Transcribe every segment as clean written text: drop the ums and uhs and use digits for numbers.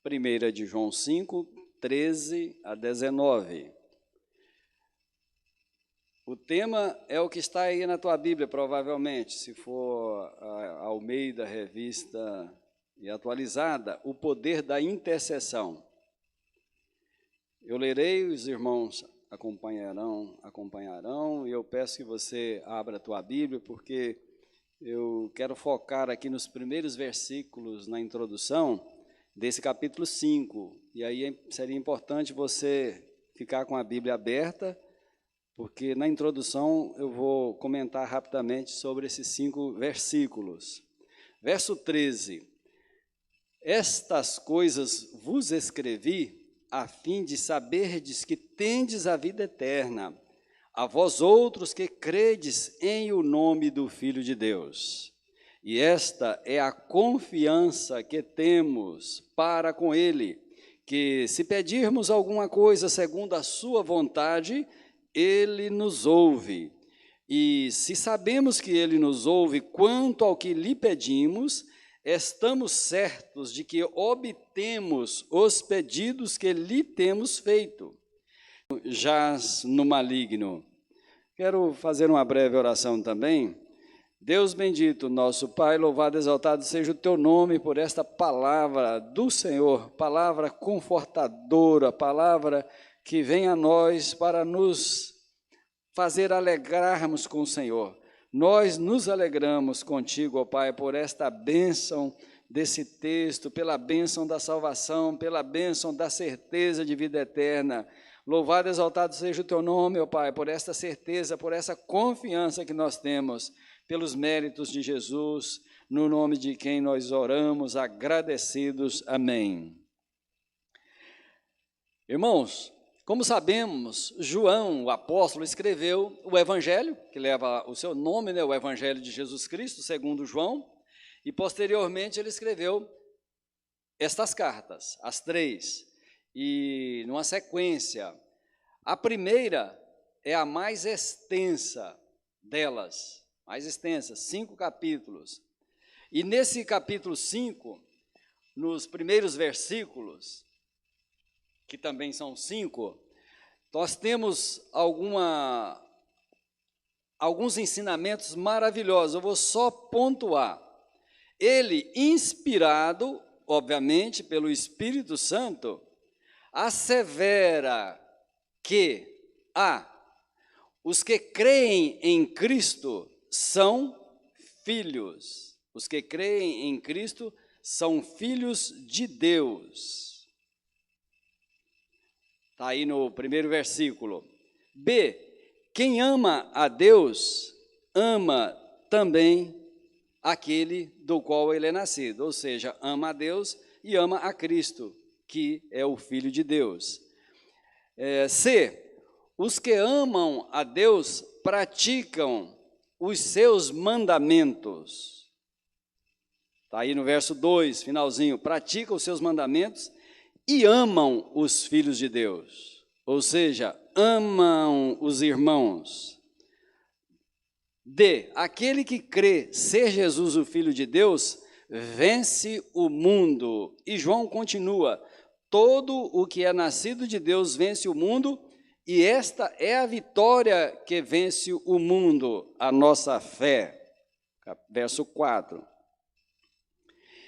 1 de João 5, 13 a 19. O tema é o que está aí na tua Bíblia, provavelmente, se for a Almeida, revista e atualizada, o poder da intercessão. Eu lerei, os irmãos acompanharão, e eu peço que você abra a tua Bíblia, porque eu quero focar aqui nos primeiros versículos na introdução desse capítulo 5, e aí seria importante você ficar com a Bíblia aberta, porque na introdução eu vou comentar rapidamente sobre esses 5 versículos. Verso 13: Estas coisas vos escrevi, a fim de saberdes que tendes a vida eterna, a vós outros que credes em o nome do Filho de Deus. E esta é a confiança que temos para com Ele, que se pedirmos alguma coisa segundo a sua vontade, Ele nos ouve. E se sabemos que Ele nos ouve quanto ao que lhe pedimos, estamos certos de que obtemos os pedidos que lhe temos feito. Jaz no maligno. Quero fazer uma breve oração também. Deus bendito, nosso Pai, louvado e exaltado seja o teu nome por esta palavra do Senhor, palavra confortadora, palavra que vem a nós para nos fazer alegrarmos com o Senhor. Nós nos alegramos contigo, ó Pai, por esta bênção desse texto, pela bênção da salvação, pela bênção da certeza de vida eterna. Louvado e exaltado seja o teu nome, ó Pai, por esta certeza, por essa confiança que nós temos, pelos méritos de Jesus, no nome de quem nós oramos, agradecidos. Amém. Irmãos, como sabemos, João, o apóstolo, escreveu o Evangelho, que leva o seu nome, o Evangelho de Jesus Cristo, segundo João, e posteriormente ele escreveu estas cartas, as 3, e numa sequência. A primeira é a mais extensa delas, 5 capítulos. E nesse capítulo 5, nos primeiros versículos, que também são 5, nós temos alguns ensinamentos maravilhosos. Eu vou só pontuar. Ele, inspirado, obviamente, pelo Espírito Santo, assevera que os que creem em Cristo são filhos. Os que creem em Cristo são filhos de Deus. Está aí no primeiro versículo. B, quem ama a Deus, ama também aquele do qual ele é nascido. Ou seja, ama a Deus e ama a Cristo, que é o Filho de Deus. C, os que amam a Deus praticam os seus mandamentos. Está aí no verso 2, finalzinho. Praticam os seus mandamentos e amam os filhos de Deus. Ou seja, amam os irmãos. D, aquele que crê ser Jesus o Filho de Deus, vence o mundo. E João continua, todo o que é nascido de Deus vence o mundo, e esta é a vitória que vence o mundo, a nossa fé. Verso 4.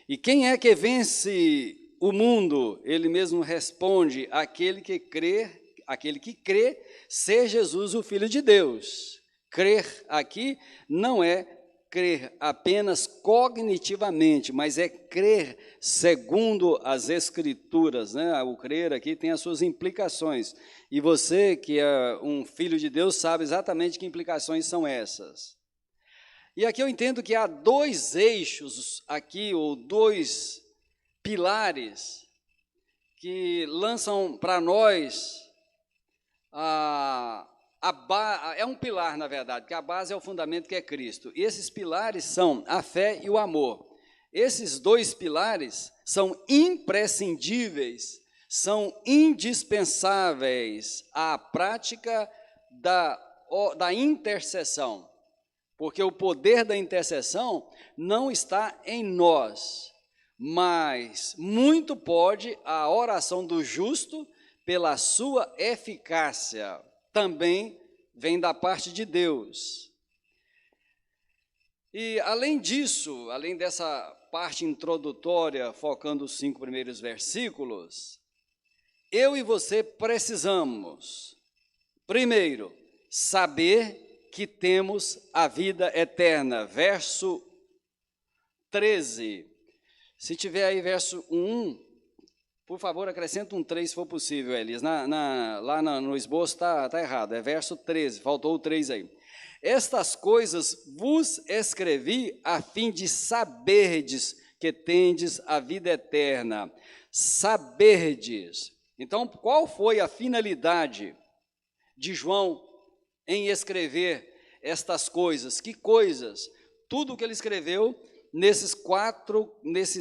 E quem é que vence o mundo? Ele mesmo responde, aquele que crê ser Jesus o Filho de Deus. Crer aqui não é crer apenas cognitivamente, mas é crer segundo as Escrituras, né? O crer aqui tem as suas implicações. E você, que é um filho de Deus, sabe exatamente que implicações são essas. E aqui eu entendo que há 2 eixos aqui, ou 2 pilares, que lançam para nós é um pilar, na verdade, que a base é o fundamento que é Cristo. E esses pilares são a fé e o amor. Esses 2 pilares são imprescindíveis, são indispensáveis à prática da intercessão. Porque o poder da intercessão não está em nós. mas muito pode a oração do justo pela sua eficácia. Também vem da parte de Deus. E além disso, além dessa parte introdutória, focando os 5 primeiros versículos, eu e você precisamos, primeiro, saber que temos a vida eterna. Verso 13. Se tiver aí verso 1, por favor, acrescenta um 3 se for possível, Elias. Lá no esboço está errado, é verso 13, faltou o 3 aí. Estas coisas vos escrevi a fim de saberdes que tendes a vida eterna. Saberdes. Então, qual foi a finalidade de João em escrever estas coisas? Que coisas? Tudo o que ele escreveu nesses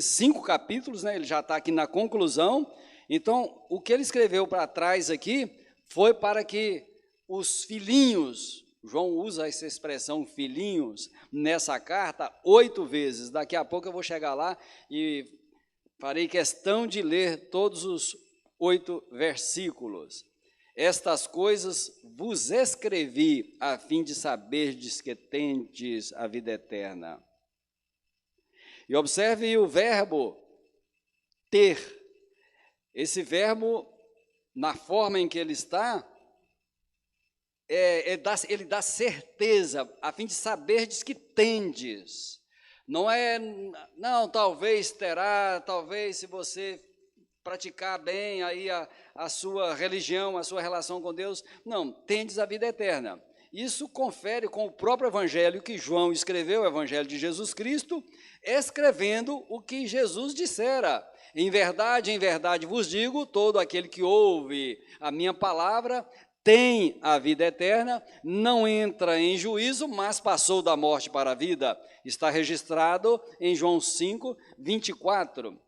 5 capítulos, né? Ele já está aqui na conclusão. Então, o que ele escreveu para trás aqui foi para que os filhinhos, João usa essa expressão filhinhos nessa carta 8 vezes. Daqui a pouco eu vou chegar lá e farei questão de ler todos os 8 versículos. Estas coisas vos escrevi a fim de saberdes que tendes a vida eterna. E observe o verbo ter. Esse verbo, na forma em que ele está, ele dá certeza, a fim de saberdes que tendes. Não, talvez terá, talvez se você praticar bem aí a sua religião, a sua relação com Deus. Não, tendes a vida eterna. Isso confere com o próprio evangelho que João escreveu, o evangelho de Jesus Cristo, escrevendo o que Jesus dissera. Em verdade vos digo, todo aquele que ouve a minha palavra tem a vida eterna, não entra em juízo, mas passou da morte para a vida. Está registrado em João 5, 24.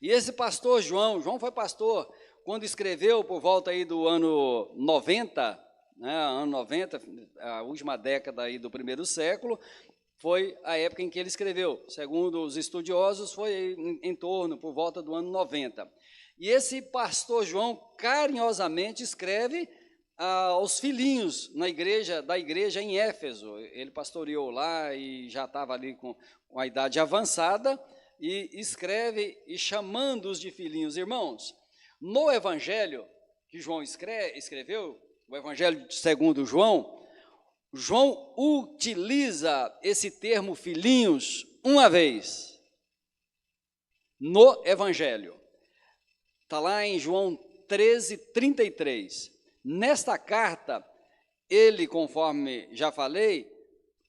E esse pastor João foi pastor quando escreveu por volta aí do ano 90, né, ano 90, a última década aí do primeiro século, foi a época em que ele escreveu. Segundo os estudiosos, foi em torno, por volta do ano 90. E esse pastor João carinhosamente escreve aos filhinhos da igreja em Éfeso. Ele pastoreou lá e já estava ali com a idade avançada, e escreve e chamando-os de filhinhos. Irmãos, no evangelho que João escreveu, o evangelho segundo João, João utiliza esse termo filhinhos uma vez no evangelho. Está lá em João 13, 33. Nesta carta, ele, conforme já falei,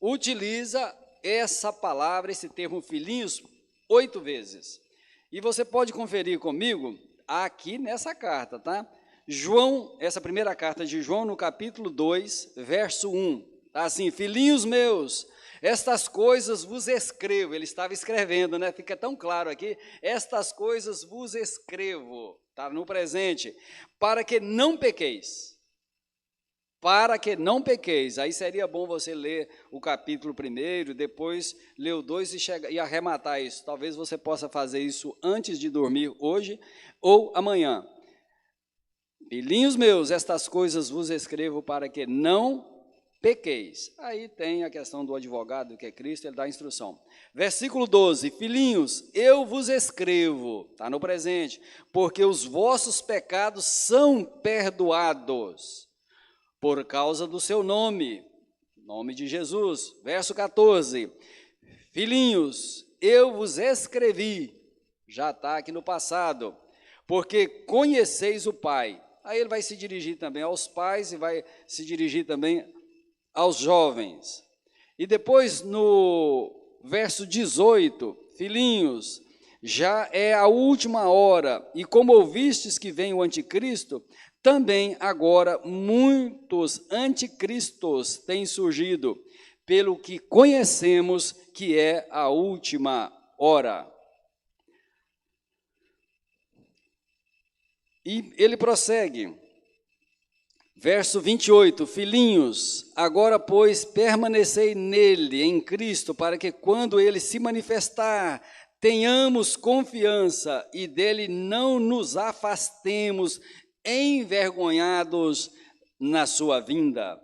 utiliza essa palavra, esse termo filhinhos, 8 vezes. E você pode conferir comigo aqui nessa carta, tá? João, essa primeira carta de João, no capítulo 2, verso 1. Tá assim: filhinhos meus, estas coisas vos escrevo. Ele estava escrevendo, né? Fica tão claro aqui. Estas coisas vos escrevo. Está no presente. Para que não pequeis. Para que não pequeis. Aí seria bom você ler o capítulo 1, depois ler o 2 e arrematar isso. Talvez você possa fazer isso antes de dormir hoje ou amanhã. Filhinhos meus, estas coisas vos escrevo para que não pequeis. Aí tem a questão do advogado, que é Cristo, ele dá a instrução. Versículo 12, filhinhos, eu vos escrevo, está no presente, porque os vossos pecados são perdoados por causa do seu nome, nome de Jesus. Verso 14, filhinhos, eu vos escrevi, já está aqui no passado, porque conheceis o Pai. Aí ele vai se dirigir também aos pais e vai se dirigir também aos jovens. E depois no verso 18, filhinhos, já é a última hora, e como ouvistes que vem o anticristo, também agora muitos anticristos têm surgido, pelo que conhecemos que é a última hora. E ele prossegue, verso 28, filhinhos, agora, pois, permanecei nele, em Cristo, para que quando ele se manifestar, tenhamos confiança e dele não nos afastemos, envergonhados na sua vinda.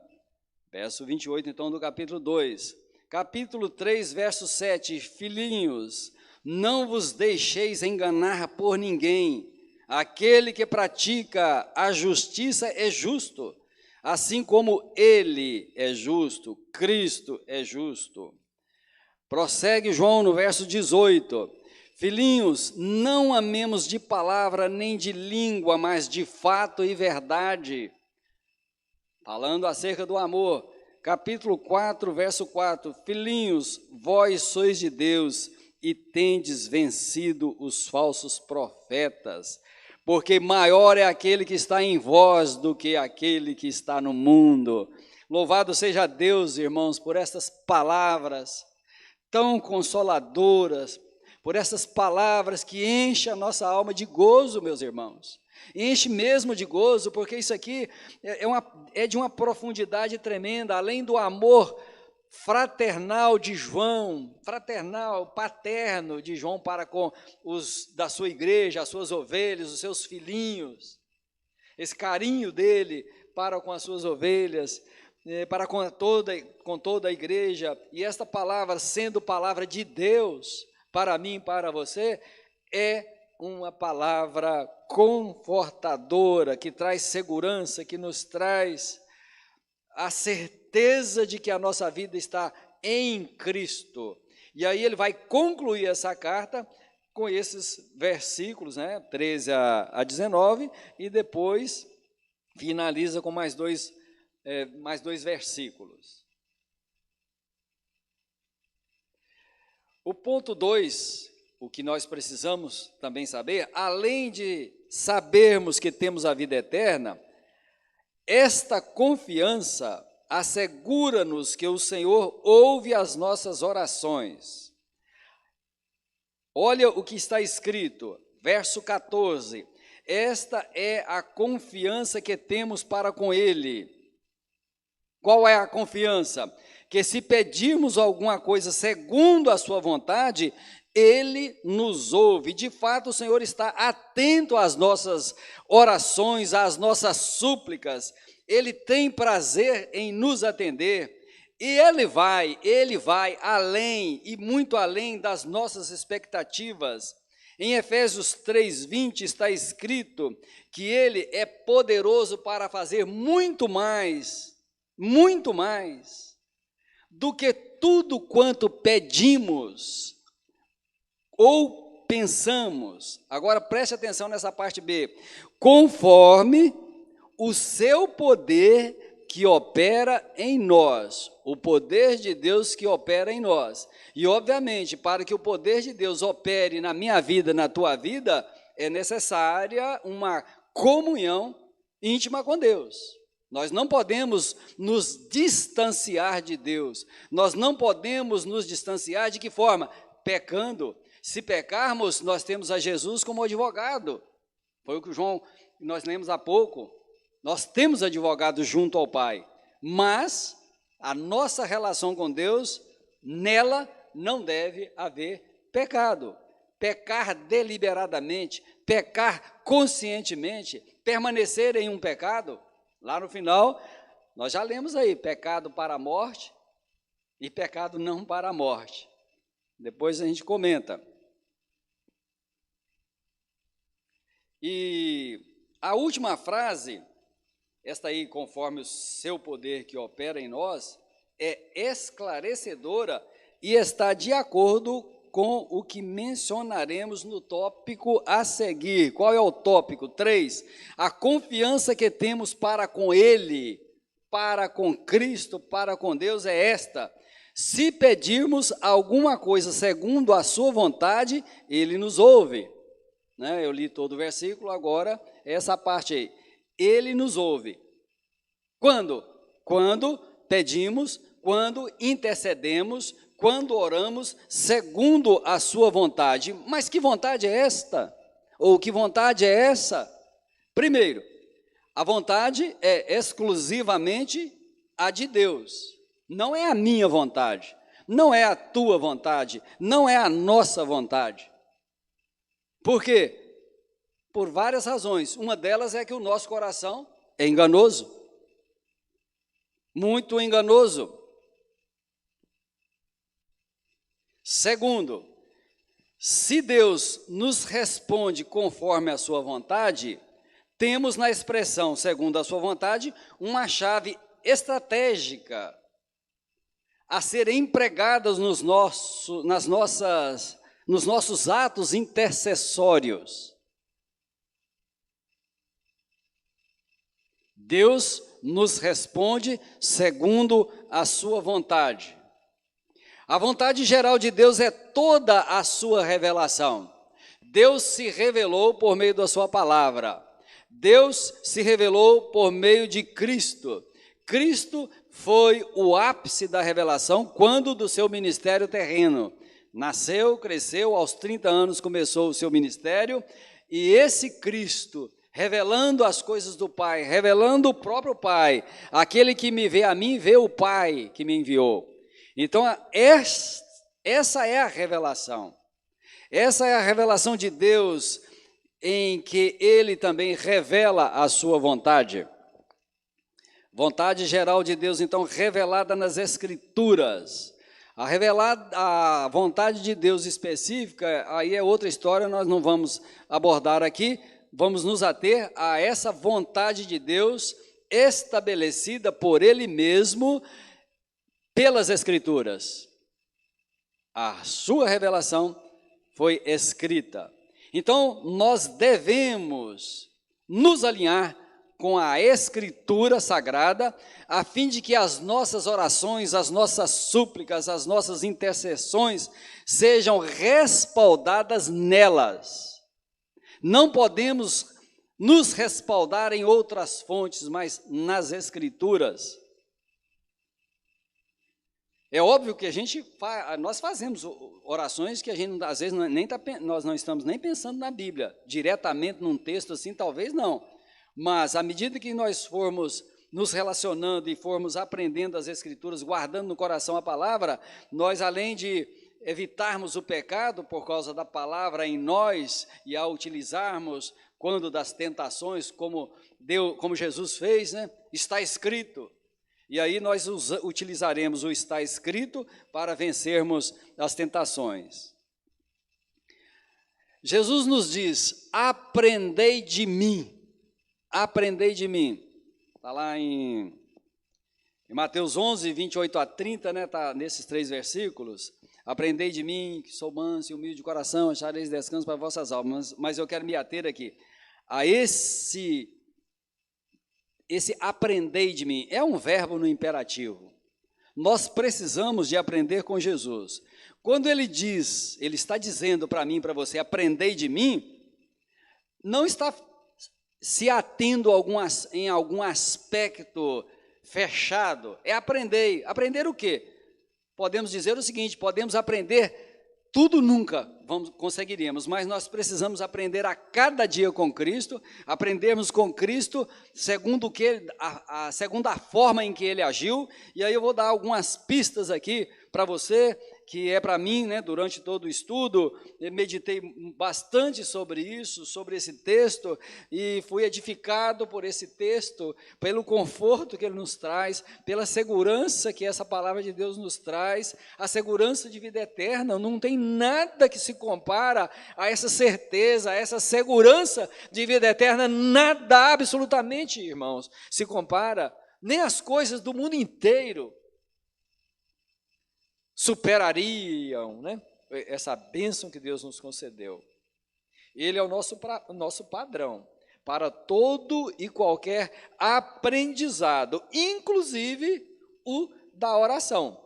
Verso 28, então, do capítulo 2. Capítulo 3, verso 7. Filhinhos, não vos deixeis enganar por ninguém. Aquele que pratica a justiça é justo, assim como ele é justo, Cristo é justo. Prossegue João no verso 18. Filhinhos, não amemos de palavra nem de língua, mas de fato e verdade. Falando acerca do amor. Capítulo 4, verso 4. Filhinhos, vós sois de Deus e tendes vencido os falsos profetas, porque maior é aquele que está em vós do que aquele que está no mundo. Louvado seja Deus, irmãos, por estas palavras tão consoladoras, por essas palavras que enchem a nossa alma de gozo, meus irmãos. Enche mesmo de gozo, porque isso aqui é de uma profundidade tremenda, além do amor fraternal de João, fraternal, paterno de João para com os da sua igreja, as suas ovelhas, os seus filhinhos, esse carinho dele para com as suas ovelhas, para com toda a igreja, e esta palavra, sendo palavra de Deus, para mim e para você, é uma palavra confortadora, que traz segurança, que nos traz a certeza de que a nossa vida está em Cristo. E aí ele vai concluir essa carta com esses versículos, 13 a 19, e depois finaliza com mais dois versículos. O ponto 2, o que nós precisamos também saber, além de sabermos que temos a vida eterna, esta confiança assegura-nos que o Senhor ouve as nossas orações. Olha o que está escrito, verso 14. Esta é a confiança que temos para com Ele. Qual é a confiança? Que se pedirmos alguma coisa segundo a sua vontade, Ele nos ouve. De fato, o Senhor está atento às nossas orações, às nossas súplicas. Ele tem prazer em nos atender. E Ele vai além e muito além das nossas expectativas. Em Efésios 3:20 está escrito que Ele é poderoso para fazer muito mais do que tudo quanto pedimos ou pensamos. Agora preste atenção nessa parte B. Conforme o seu poder que opera em nós, o poder de Deus que opera em nós. E, obviamente, para que o poder de Deus opere na minha vida, na tua vida, é necessária uma comunhão íntima com Deus. Nós não podemos nos distanciar de Deus. Nós não podemos nos distanciar de que forma? Pecando. Se pecarmos, nós temos a Jesus como advogado. Foi o que nós lemos há pouco. Nós temos advogado junto ao Pai, mas a nossa relação com Deus, nela não deve haver pecado. Pecar deliberadamente, pecar conscientemente, permanecer em um pecado, lá no final, nós já lemos aí, pecado para a morte e pecado não para a morte. Depois a gente comenta. E a última frase, esta aí, conforme o seu poder que opera em nós, é esclarecedora e está de acordo com o que mencionaremos no tópico a seguir. Qual é o tópico? 3. A confiança que temos para com Ele, para com Cristo, para com Deus é esta: se pedirmos alguma coisa segundo a sua vontade, Ele nos ouve. Eu li todo o versículo, agora essa parte aí. Ele nos ouve. Quando? Quando pedimos, quando intercedemos, quando oramos segundo a sua vontade. Mas que vontade é esta? Ou que vontade é essa? Primeiro, a vontade é exclusivamente a de Deus. Não é a minha vontade, não é a tua vontade, não é a nossa vontade. Por quê? Por várias razões. Uma delas é que o nosso coração é enganoso. Muito enganoso. Segundo, se Deus nos responde conforme a sua vontade, temos na expressão segundo a sua vontade uma chave estratégica a ser empregadas nos nossos atos intercessórios. Deus nos responde segundo a sua vontade. A vontade geral de Deus é toda a sua revelação. Deus se revelou por meio da sua palavra. Deus se revelou por meio de Cristo. Cristo foi o ápice da revelação quando do seu ministério terreno. Nasceu, cresceu, aos 30 anos começou o seu ministério, e esse Cristo, revelando as coisas do Pai, revelando o próprio Pai, aquele que me vê a mim, vê o Pai que me enviou. Então, essa é a revelação. Essa é a revelação de Deus, em que Ele também revela a sua vontade. Vontade geral de Deus, então, revelada nas Escrituras. A vontade de Deus específica, aí é outra história, nós não vamos abordar aqui. Vamos nos ater a essa vontade de Deus estabelecida por Ele mesmo pelas Escrituras. A sua revelação foi escrita. Então, nós devemos nos alinhar com a Escritura Sagrada, a fim de que as nossas orações, as nossas súplicas, as nossas intercessões sejam respaldadas nelas. Não podemos nos respaldar em outras fontes, mas nas Escrituras. É óbvio que nós fazemos orações que a gente, às vezes, nós não estamos nem pensando na Bíblia, diretamente num texto assim, talvez não. Mas, à medida que nós formos nos relacionando e formos aprendendo as Escrituras, guardando no coração a palavra, nós, além de evitarmos o pecado por causa da palavra em nós e a utilizarmos quando das tentações, como Jesus fez, né? Está escrito. E aí nós utilizaremos o está escrito para vencermos as tentações. Jesus nos diz: aprendei de mim. Aprendei de mim. Está lá em Mateus 11, 28 a 30, né? Está nesses 3 versículos. Aprendei de mim, que sou manso e humilde de coração, achareis descanso para vossas almas. Mas eu quero me ater aqui a esse aprendei de mim. É um verbo no imperativo. Nós precisamos de aprender com Jesus. Quando ele está dizendo para mim, para você, aprendei de mim, não está se atendo em algum aspecto fechado. É aprender. Aprender o quê? Podemos dizer o seguinte: podemos aprender tudo nunca conseguiríamos, mas nós precisamos aprender a cada dia com Cristo, aprendermos com Cristo segundo a forma em que Ele agiu. E aí eu vou dar algumas pistas aqui para você, que é para mim, né, durante todo o estudo, eu meditei bastante sobre isso, sobre esse texto, e fui edificado por esse texto, pelo conforto que ele nos traz, pela segurança que essa palavra de Deus nos traz, a segurança de vida eterna. Não tem nada que se compara a essa certeza, a essa segurança de vida eterna, nada, absolutamente, irmãos, se compara, nem as coisas do mundo inteiro superariam, né, essa bênção que Deus nos concedeu. Ele é o nosso padrão para todo e qualquer aprendizado, inclusive o da oração.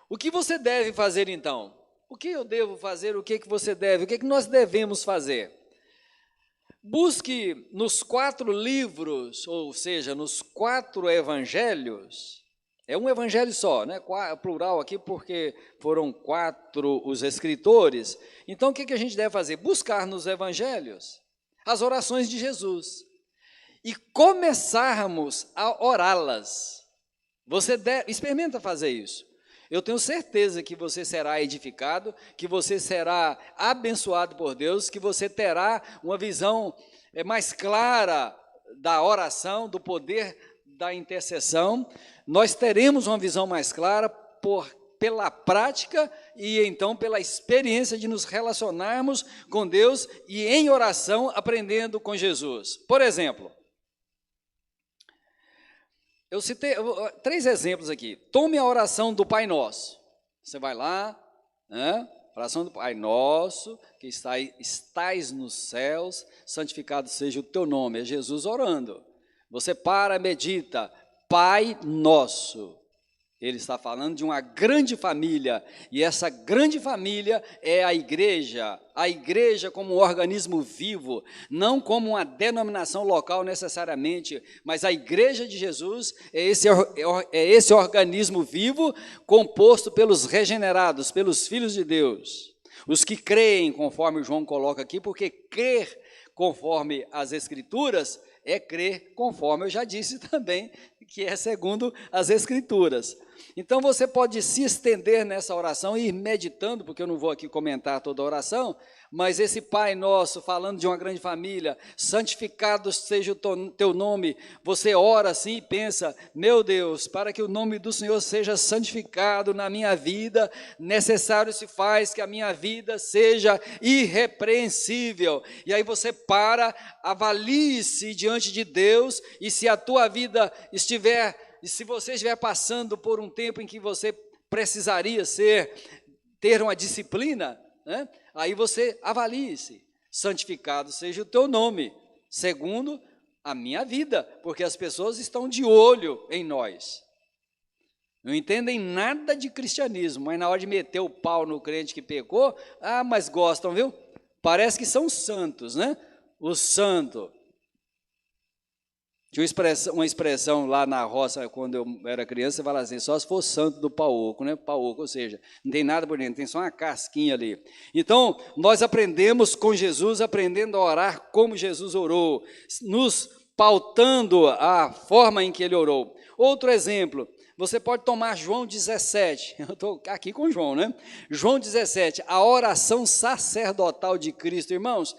O que você deve fazer então? O que eu devo fazer? O que você deve? O que nós devemos fazer? Busque nos 4 livros, ou seja, nos 4 evangelhos. É um evangelho só, né? Plural aqui, porque foram 4 os escritores. Então, o que a gente deve fazer? Buscar nos evangelhos as orações de Jesus e começarmos a orá-las. Você experimenta fazer isso. Eu tenho certeza que você será edificado, que você será abençoado por Deus, que você terá uma visão mais clara da oração, do poder da intercessão. Nós teremos uma visão mais clara pela prática e então pela experiência de nos relacionarmos com Deus e em oração aprendendo com Jesus. Por exemplo, eu citei 3 exemplos aqui. Tome a oração do Pai Nosso. Você vai lá, né? Oração do Pai Nosso, que estais nos céus, santificado seja o teu nome. É Jesus orando. Você medita, Pai Nosso. Ele está falando de uma grande família, e essa grande família é a igreja como um organismo vivo, não como uma denominação local necessariamente, mas a igreja de Jesus é esse organismo vivo composto pelos regenerados, pelos filhos de Deus, os que creem, conforme João coloca aqui, porque crer conforme as Escrituras é crer conforme eu já disse também, que é segundo as Escrituras. Então você pode se estender nessa oração e ir meditando, porque eu não vou aqui comentar toda a oração, mas esse Pai Nosso, falando de uma grande família, santificado seja o teu nome, você ora assim e pensa, meu Deus, para que o nome do Senhor seja santificado na minha vida, necessário se faz que a minha vida seja irrepreensível. E aí você avalie-se diante de Deus, e se a tua vida e se você estiver passando por um tempo em que você precisaria ter uma disciplina, né? Aí você avalie-se, santificado seja o teu nome, segundo a minha vida, porque as pessoas estão de olho em nós. Não entendem nada de cristianismo, mas na hora de meter o pau no crente que pecou, mas gostam, viu? Parece que são santos, né? O santo. Tinha uma expressão lá na roça, quando eu era criança, você fala assim, só se for santo do pau-oco, né? Pau-oco, ou seja, não tem nada por dentro, tem só uma casquinha ali. Então, nós aprendemos com Jesus, aprendendo a orar como Jesus orou, nos pautando a forma em que ele orou. Outro exemplo, você pode tomar João 17, eu estou aqui com João, né? João 17, a oração sacerdotal de Cristo. Irmãos,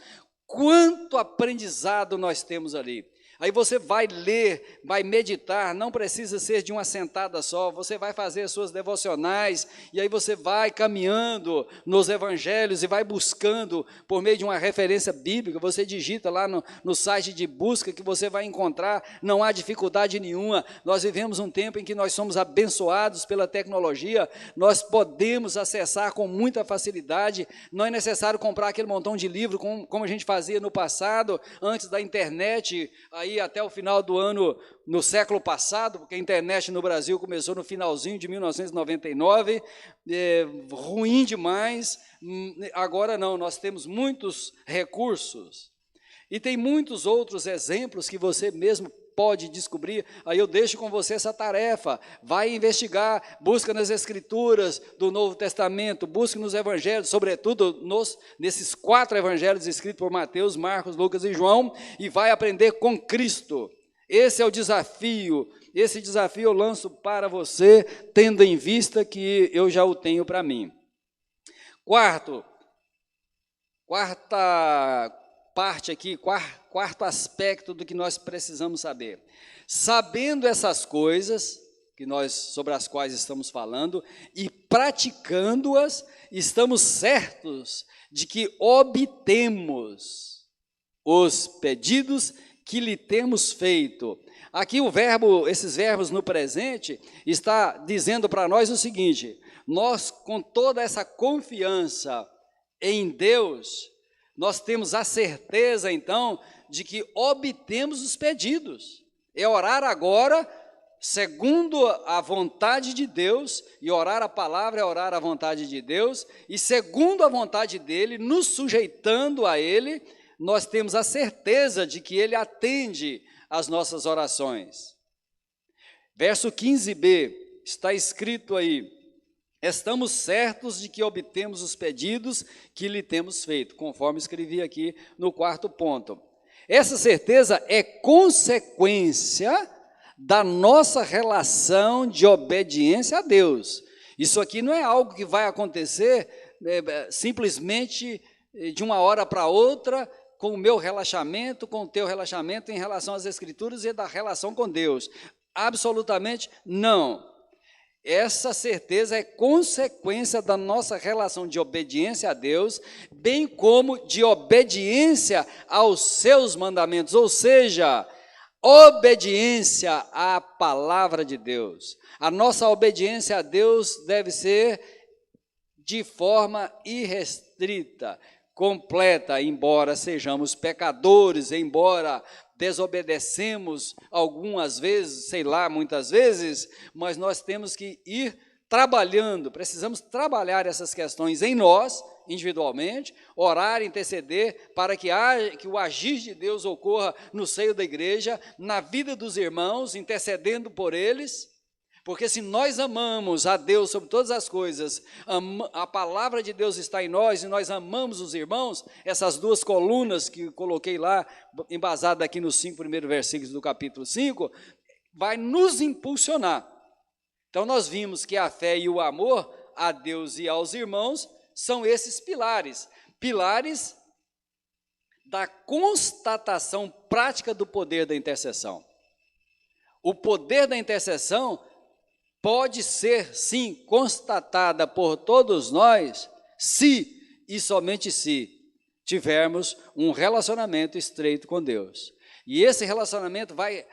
quanto aprendizado nós temos ali. Aí você vai ler, vai meditar, não precisa ser de uma sentada só, você vai fazer as suas devocionais, e aí você vai caminhando nos evangelhos e vai buscando, por meio de uma referência bíblica, você digita lá no site de busca que você vai encontrar, não há dificuldade nenhuma. Nós vivemos um tempo em que nós somos abençoados pela tecnologia, nós podemos acessar com muita facilidade, não é necessário comprar aquele montão de livro como a gente fazia no passado, antes da internet, aí até o final do ano, no século passado, porque a internet no Brasil começou no finalzinho de 1999, ruim demais. Agora não, nós temos muitos recursos, e tem muitos outros exemplos que você mesmo pode descobrir. Aí eu deixo com você essa tarefa, vai investigar, busca nas Escrituras do Novo Testamento, busque nos Evangelhos, sobretudo nesses 4 Evangelhos escritos por Mateus, Marcos, Lucas e João, e vai aprender com Cristo. Esse é o desafio, esse desafio eu lanço para você, tendo em vista que eu já o tenho para mim. Quarta parte aqui, quarto aspecto do que nós precisamos saber. Sabendo essas coisas sobre as quais estamos falando e praticando-as, estamos certos de que obtemos os pedidos que lhe temos feito. Aqui esses verbos no presente está dizendo para nós o seguinte: nós, com toda essa confiança em Deus, nós temos a certeza, então, de que obtemos os pedidos. É orar agora, segundo a vontade de Deus, e orar a palavra é orar a vontade de Deus, e segundo a vontade dEle, nos sujeitando a Ele, nós temos a certeza de que Ele atende às nossas orações. Verso 15b, está escrito aí: estamos certos de que obtemos os pedidos que lhe temos feito, conforme escrevi aqui no 4º ponto. Essa certeza é consequência da nossa relação de obediência a Deus. Isso aqui não é algo que vai acontecer simplesmente de uma hora para outra, com o meu relaxamento, com o teu relaxamento em relação às Escrituras e da relação com Deus. Absolutamente não. Essa certeza é consequência da nossa relação de obediência a Deus, bem como de obediência aos seus mandamentos, ou seja, obediência à palavra de Deus. A nossa obediência a Deus deve ser de forma irrestrita, completa, embora sejamos pecadores, embora desobedecemos algumas vezes, sei lá, muitas vezes, mas nós temos que ir trabalhando, precisamos trabalhar essas questões em nós, individualmente, orar, interceder, para que o agir de Deus ocorra no seio da igreja, na vida dos irmãos, intercedendo por eles, porque se nós amamos a Deus sobre todas as coisas, a palavra de Deus está em nós e nós amamos os irmãos, essas duas colunas que coloquei lá, embasada aqui nos 5 primeiros versículos do capítulo 5, vai nos impulsionar. Então nós vimos que a fé e o amor a Deus e aos irmãos são esses pilares da constatação prática do poder da intercessão. O poder da intercessão pode ser, sim, constatada por todos nós, se e somente se tivermos um relacionamento estreito com Deus. E esse relacionamento vai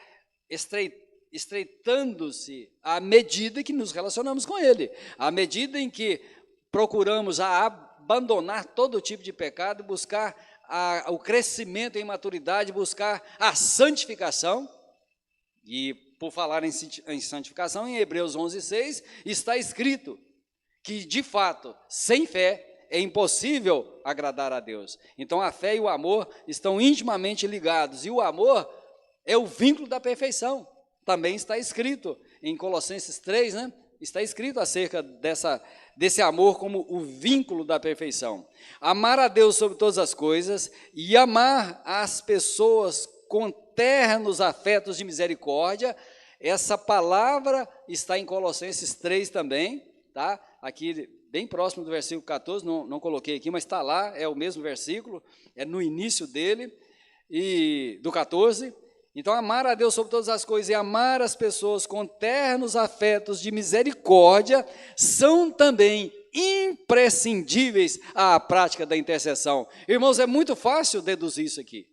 estreitando-se à medida que nos relacionamos com Ele, à medida em que procuramos abandonar todo tipo de pecado, buscar o crescimento em maturidade, buscar a santificação. E por falar em santificação, em Hebreus 11:6, está escrito que, de fato, sem fé é impossível agradar a Deus. Então, a fé e o amor estão intimamente ligados, e o amor é o vínculo da perfeição. Também está escrito em Colossenses 3, né? Está escrito acerca desse amor como o vínculo da perfeição. Amar a Deus sobre todas as coisas e amar as pessoas com ternos afetos de misericórdia. Essa palavra está em Colossenses 3 também, tá? Aqui bem próximo do versículo 14, não coloquei aqui, mas está lá, é o mesmo versículo, é no início dele, e do 14. Então, amar a Deus sobre todas as coisas e amar as pessoas com ternos afetos de misericórdia são também imprescindíveis à prática da intercessão. Irmãos, é muito fácil deduzir isso aqui.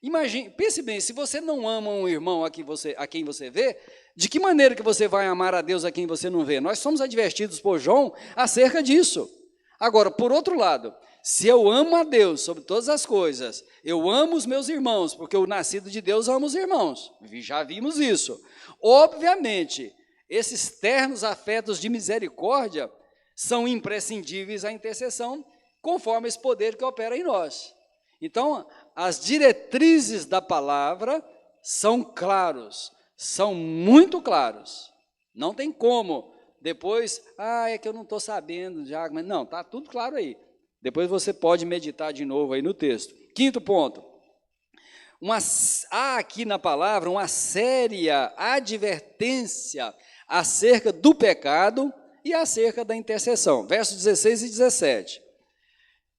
Imagine, pense bem, se você não ama um irmão a quem você vê, de que maneira que você vai amar a Deus a quem você não vê? Nós somos advertidos por João acerca disso. Agora, por outro lado, se eu amo a Deus sobre todas as coisas, eu amo os meus irmãos, porque o nascido de Deus ama os irmãos, já vimos isso. Obviamente, esses ternos afetos de misericórdia são imprescindíveis à intercessão, conforme esse poder que opera em nós. Então, as diretrizes da palavra são claros, são muito claros. Não tem como depois, é que eu não estou sabendo já, mas não, está tudo claro aí. Depois você pode meditar de novo aí no texto. Quinto ponto, há aqui na palavra uma séria advertência acerca do pecado e acerca da intercessão. Versos 16 e 17.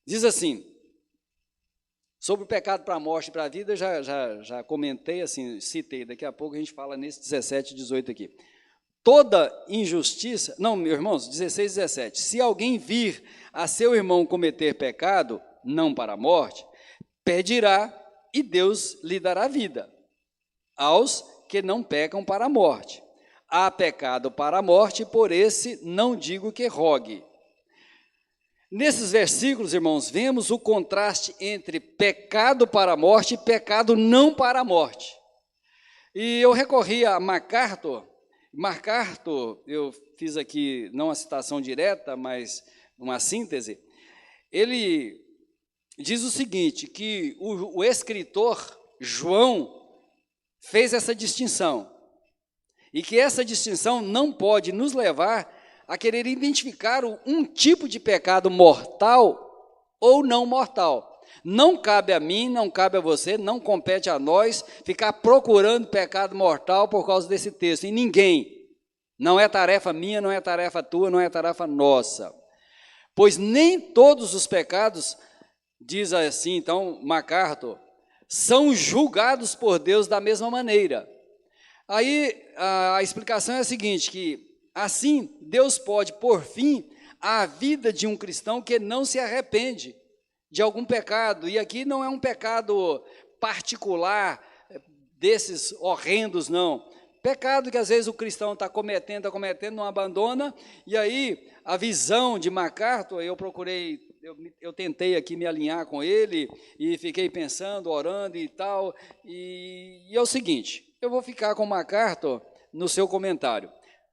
Diz assim: sobre o pecado para a morte e para a vida, já comentei, assim, citei, daqui a pouco a gente fala nesse 17 e 18 aqui. Toda injustiça, não, meus irmãos, 16 e 17, se alguém vir a seu irmão cometer pecado, não para a morte, pedirá e Deus lhe dará vida, aos que não pecam para a morte. Há pecado para a morte, por esse não digo que rogue. Nesses versículos, irmãos, vemos o contraste entre pecado para a morte e pecado não para a morte. E eu recorri a MacArthur, eu fiz aqui não a citação direta, mas uma síntese. Ele diz o seguinte, que o escritor João fez essa distinção, e que essa distinção não pode nos levar a querer identificar um tipo de pecado mortal ou não mortal. Não cabe a mim, não cabe a você, não compete a nós ficar procurando pecado mortal por causa desse texto, em ninguém. Não é tarefa minha, não é tarefa tua, não é tarefa nossa. Pois nem todos os pecados, diz assim então MacArthur, são julgados por Deus da mesma maneira. Aí a explicação é a seguinte, que assim Deus pode pôr fim à vida de um cristão que não se arrepende de algum pecado, e aqui não é um pecado particular desses horrendos, não. Pecado que às vezes o cristão está cometendo, não abandona, e aí a visão de MacArthur, eu tentei aqui me alinhar com ele, e fiquei pensando, orando e tal, e é o seguinte, eu vou ficar com MacArthur no seu comentário.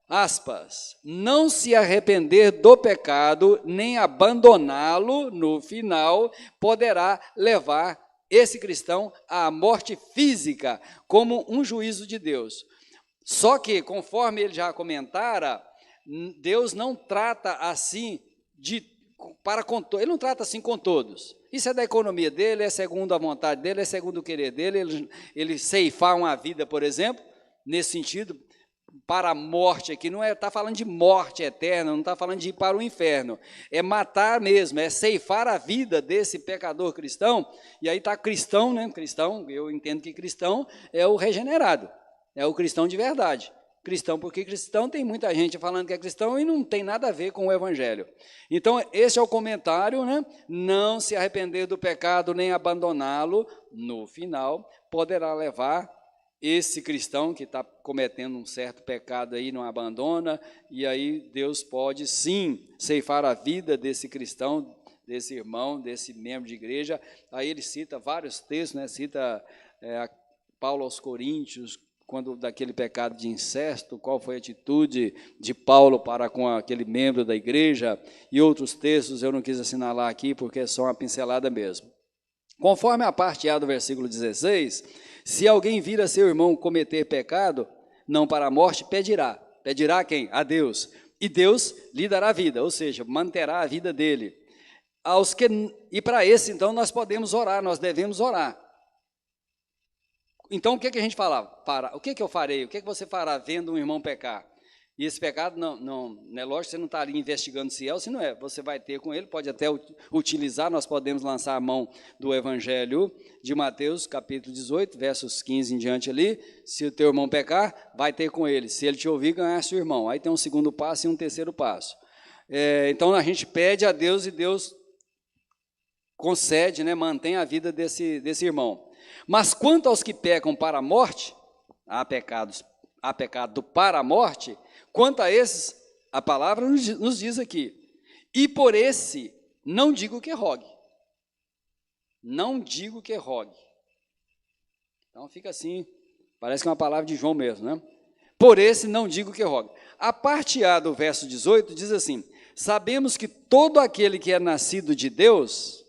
Aspas, não se arrepender do pecado, nem abandoná-lo, no final, poderá levar esse cristão à morte física, como um juízo de Deus. Só que, conforme ele já comentara, Deus não trata assim ele não trata assim com todos. Isso é da economia dele, é segundo a vontade dele, é segundo o querer dele, ele ceifar uma vida, por exemplo, nesse sentido, para a morte aqui, não está falando de morte eterna, não está falando de ir para o inferno, é matar mesmo, é ceifar a vida desse pecador cristão, e aí está cristão, né? Cristão, eu entendo que cristão é o regenerado, é o cristão de verdade. Cristão, porque cristão tem muita gente falando que é cristão e não tem nada a ver com o evangelho. Então, esse é o comentário, né? Não se arrepender do pecado nem abandoná-lo, no final, poderá levar esse cristão que está cometendo um certo pecado aí, não abandona, e aí Deus pode sim ceifar a vida desse cristão, desse irmão, desse membro de igreja. Aí ele cita vários textos, né? Cita Paulo aos Coríntios, quando daquele pecado de incesto, qual foi a atitude de Paulo para com aquele membro da igreja, e outros textos eu não quis assinalar aqui, porque é só uma pincelada mesmo. Conforme a parte A do versículo 16, se alguém vir a seu irmão cometer pecado, não para a morte, pedirá a quem? A Deus, e Deus lhe dará vida, ou seja, manterá a vida dele. E para esse, então, nós podemos orar, nós devemos orar. Então, o que a gente fala? O que eu farei? O que você fará vendo um irmão pecar? E esse pecado, não é lógico, você não está ali investigando se é ou se não é. Você vai ter com ele, pode até utilizar, nós podemos lançar a mão do Evangelho de Mateus, capítulo 18, versos 15 em diante ali. Se o teu irmão pecar, vai ter com ele. Se ele te ouvir, ganhaste o irmão. Aí tem um segundo passo e um terceiro passo. Então, a gente pede a Deus e Deus concede, né, mantém a vida desse irmão. Mas quanto aos que pecam para a morte, há pecado para a morte, quanto a esses, a palavra nos diz aqui, e por esse não digo que rogue. Não digo que rogue. Então fica assim, parece que é uma palavra de João mesmo, né? Por esse não digo que rogue. A parte A do verso 18 diz assim, sabemos que todo aquele que é nascido de Deus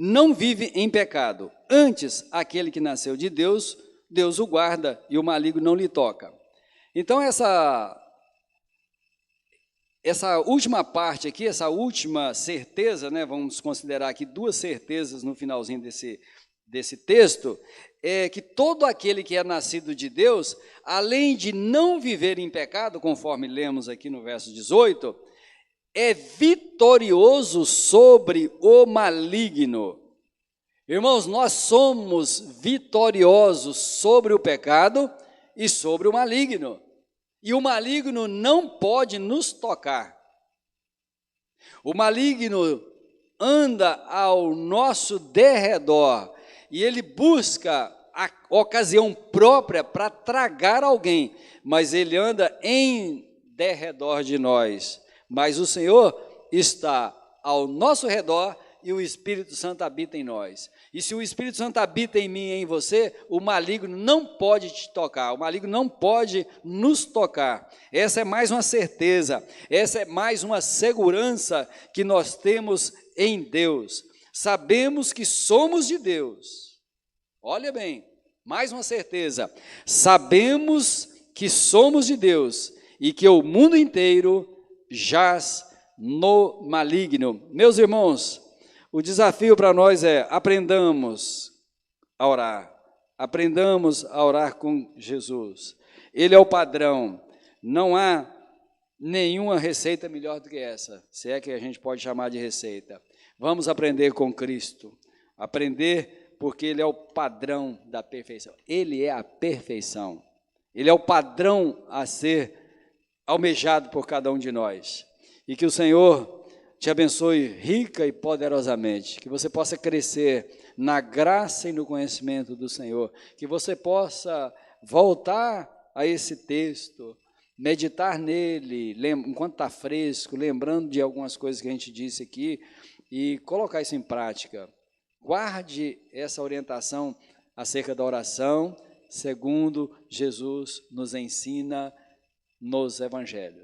não vive em pecado. Antes, aquele que nasceu de Deus, Deus o guarda e o maligno não lhe toca. Então, essa última parte aqui, essa última certeza, né, vamos considerar aqui duas certezas no finalzinho desse texto, é que todo aquele que é nascido de Deus, além de não viver em pecado, conforme lemos aqui no verso 18, é vitorioso sobre o maligno. Irmãos, nós somos vitoriosos sobre o pecado e sobre o maligno. E o maligno não pode nos tocar. O maligno anda ao nosso derredor e ele busca a ocasião própria para tragar alguém, mas ele anda em derredor de nós. Mas o Senhor está ao nosso redor e o Espírito Santo habita em nós. E se o Espírito Santo habita em mim e em você, o maligno não pode te tocar, o maligno não pode nos tocar. Essa é mais uma certeza, essa é mais uma segurança que nós temos em Deus. Sabemos que somos de Deus. Olha bem, mais uma certeza. Sabemos que somos de Deus e que o mundo inteiro jaz no maligno. Meus irmãos, o desafio para nós é aprendamos a orar com Jesus. Ele é o padrão. Não há nenhuma receita melhor do que essa, se é que a gente pode chamar de receita. Vamos aprender com Cristo. Aprender porque Ele é o padrão da perfeição. Ele é a perfeição. Ele é o padrão a ser almejado por cada um de nós. E que o Senhor te abençoe rica e poderosamente. Que você possa crescer na graça e no conhecimento do Senhor. Que você possa voltar a esse texto, meditar nele, enquanto está fresco, lembrando de algumas coisas que a gente disse aqui, e colocar isso em prática. Guarde essa orientação acerca da oração, segundo Jesus nos ensina nos evangelhos.